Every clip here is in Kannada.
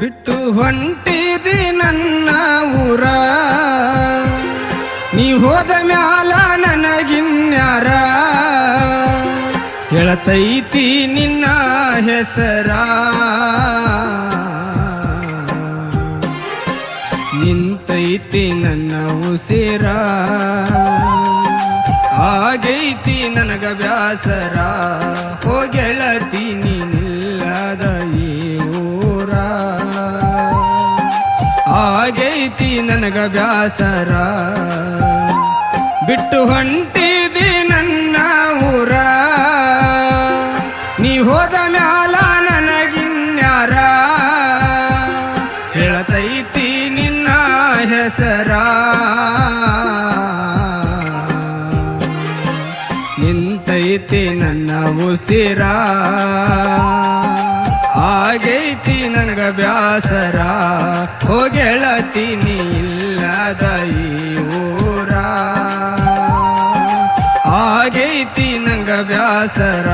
ಬಿಟ್ಟು ಹೊಂಟಿದಿ ನನ್ನ ಊರ, ನೀ ಹೋದ ಮ್ಯಾಲ ನನಗಿನ್ಯಾರ ಹೇಳತೈತಿ ನಿನ್ನ ಹೆಸರ. ನಿಂತೈತಿ ನನ್ನ ಉಸಿರ, ಆಗೈತಿ ನನಗ ಬ್ಯಾಸರ, ಹೋಗೆಳತಿ ನೀನಿಲ್ಲದ ಈ ಊರ, ಆಗೈತಿ ನನಗ ಬ್ಯಾಸರ. ಬಿಟ್ಟು ಹೊಂಟಿದಿ ನನ್ನ ಊರ, ನೀ ಹೋದ ಮ್ಯಾಲ ನನಗಿನ್ಯಾರ ಹೇಳತೈತಿ ನಿನ್ನ ಹೆಸರ. ನಿಂತೈತಿ ನನ್ನ ಉಸಿರ, ಆಗೈತಿ ನಂಗ ಬ್ಯಾಸರ, ಹೋಗೆಳತಿ ನೀ ಇಲ್ಲದ ಈ ಊರ, ಆಗೈತಿ ನಂಗ ಬ್ಯಾಸರ.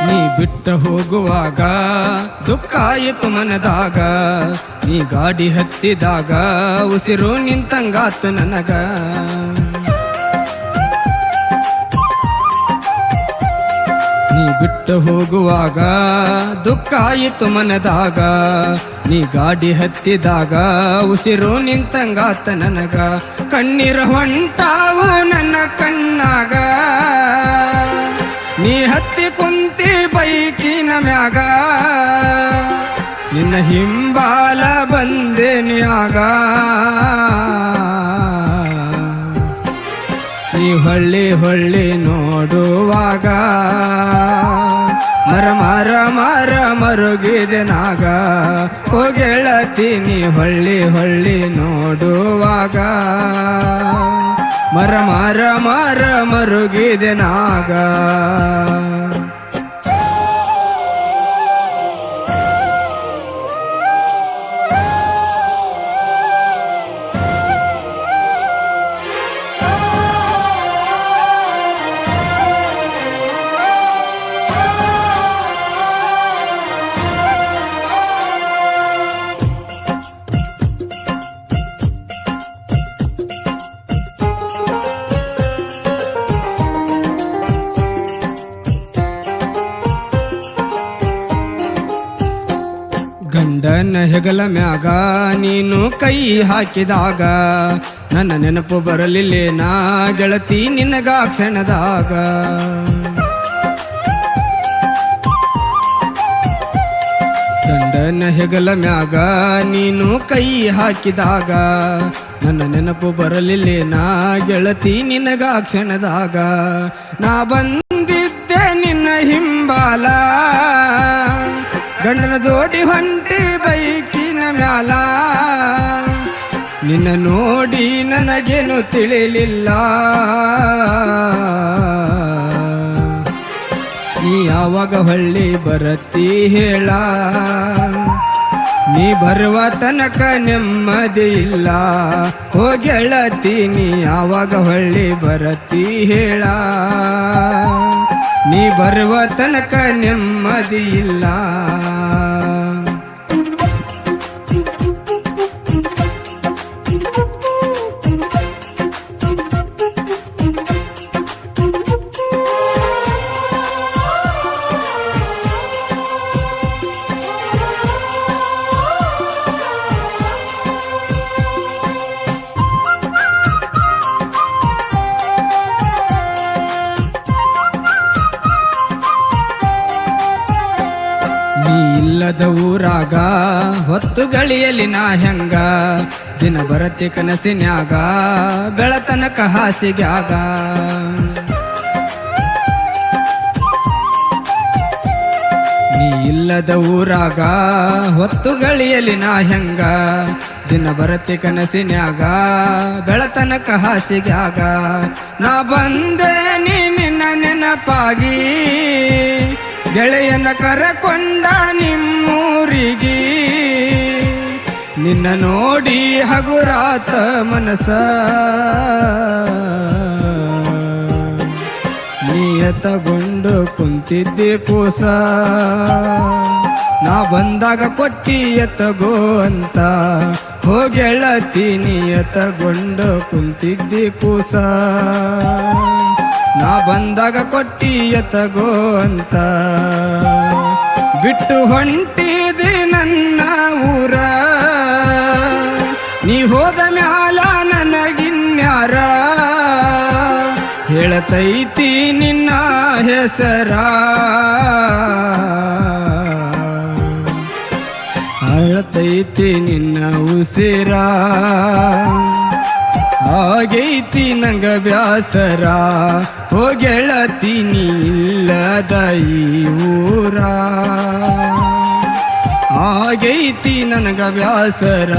ನೀ ಬಿಟ್ಟ ಹೋಗುವಾಗ ದುಃಖ ಆಯಿತು ಮನದಾಗ, ನೀ ಗಾಡಿ ಹತ್ತಿದಾಗ ಉಸಿರು ನಿಂತಂಗಾತು ನನಗ. ನೀ ಬಿಟ್ಟು ಹೋಗುವಾಗ ದುಃಖ ಆಯಿತು ಮನದಾಗ, ನೀ ಗಾಡಿ ಹತ್ತಿದಾಗ ಉಸಿರು ನಿಂತಂಗಾತ ನನಗ. ಕಣ್ಣೀರ ಹೊಂಟಾವು ನನ್ನ ಕಣ್ಣಾಗ, ನೀ ಹತ್ತಿ ಕುಂತಿ ಬೈಕಿನ ಮ್ಯಾಗ, ನಿನ್ನ ಹಿಂಬಾಲ ಬಂದೇನ್ಯಾಗ. ನೀ ಹೊಳ್ಳಿ ಹೊಳ್ಳಿ ನೋಡುವಾಗ ಮರ ಮರ ಮರ ಮರುಗಿದೆ ನಾಗ, ಹೋಗೆಳತಿ ನೀ ಹೊಳ್ಳಿ ಹೊಳ್ಳಿ ನೋಡುವಾಗ ಮರ ಮರ ಮರ ಮರುಗಿದೆ ನಾಗ. ಗಂಡನ ಹೆಗಲ ಮ್ಯಾಗ ನೀನು ಕೈ ಹಾಕಿದಾಗ ನನ್ನ ನೆನಪು ಬರಲಿಲ್ಲೇನಾ ಗೆಳತಿ ನಿನಗ ಕ್ಷಣದಾಗ. ಗಂಡನ ಹೆಗಲ ಮ್ಯಾಗ ನೀನು ಕೈ ಹಾಕಿದಾಗ ನನ್ನ ನೆನಪು ಬರಲಿಲ್ಲೇನಾ ಗೆಳತಿ ನಿನಗ ಕ್ಷಣದಾಗ. ನಾ ಬಂದಿದ್ದೆ ನಿನ್ನ ಹಿಂಬಾಲ, ಗಂಡನ ಜೋಡಿ ಹೊಂಟಿ ಬೈಕಿನ ಮ್ಯಾಲ, ನಿನ್ನ ನೋಡಿ ನನಗೇನು ತಿಳಿಲಿಲ್ಲ. ನೀ ಯಾವಾಗ ಹೊಳ್ಳಿ ಬರತ್ತಿ ಹೇಳ, ನೀ ಬರುವ ತನಕ ನೆಮ್ಮದಿ ಇಲ್ಲ. ಹೋಗೆಳತಿ ನೀ ಯಾವಾಗ ಹೊಳ್ಳಿ ಬರತ್ತಿ ಹೇಳ, ನೀ ಬರುವ ತನಕ ನೆಮ್ಮದಿ ಇಲ್ಲ. ನೀ ಇಲ್ಲದ ಊರಾಗ ಹೊತ್ತು ಗಳಿಯಲಿ ನಾ ಹೆಂಗ, ದಿನ ಬರತಿ ಕನಸಿನ್ಯಾಗ ಬೆಳತನಕ ಹಾಸಿಗ್ಯಾಗ. ನೀ ಇಲ್ಲದ ಊರಾಗ ಹೊತ್ತು ಗಳಿಯಲಿ ನಾ ಹೆಂಗ ದಿನ ಬರತ್ತೆ ಕನಸಿನ್ಯಾಗ ಬೆಳತನಕ ಹಾಸಿಗ್ಯಾಗ ನಾ ಬಂದೆ ನೀ ನಿನ್ನ ನೆನಪಾಗಿ ಗೆಳೆಯನ ಕರಕೊಂಡ ನಿಮ್ಮೂರಿಗೆ ನಿನ್ನ ನೋಡಿ ಹಗುರಾತ ಮನಸ ನಿಯತಗೊಂಡು ಕುಂತಿದ್ದೆ ಕೂಸ ನಾ ಬಂದಾಗ ಕೊಟ್ಟಿ ಎತ್ತಗೋ ಅಂತ ಹೋಗೆಳತಿ ನಿಯತಗೊಂಡು ಕುಂತಿದ್ದೆ ಕೂಸ ನಾ ಬಂದಾಗ ಕೊಟ್ಟಿ ಎತ್ತಗೋ ಅಂತ ಬಿಟ್ಟು ಹೊಂಟಿದೆ ನನ್ನ ಊರ ನೀ ಹೋದ ಮ್ಯಾಲ ನನಗಿನ್ಯಾರ ಹೇಳತೈತಿ ನಿನ್ನ ಹೆಸರ ಹೇಳತೈತಿ ನಿನ್ನ ಉಸಿರ ಆಗೈತಿ ನಂಗ ಬ್ಯಾಸರ ಹೋಗೆಳತಿ ನೀ ಇಲ್ಲದ ಈ ಊರ ಆಗೈತಿ ನನಗ ಬ್ಯಾಸರ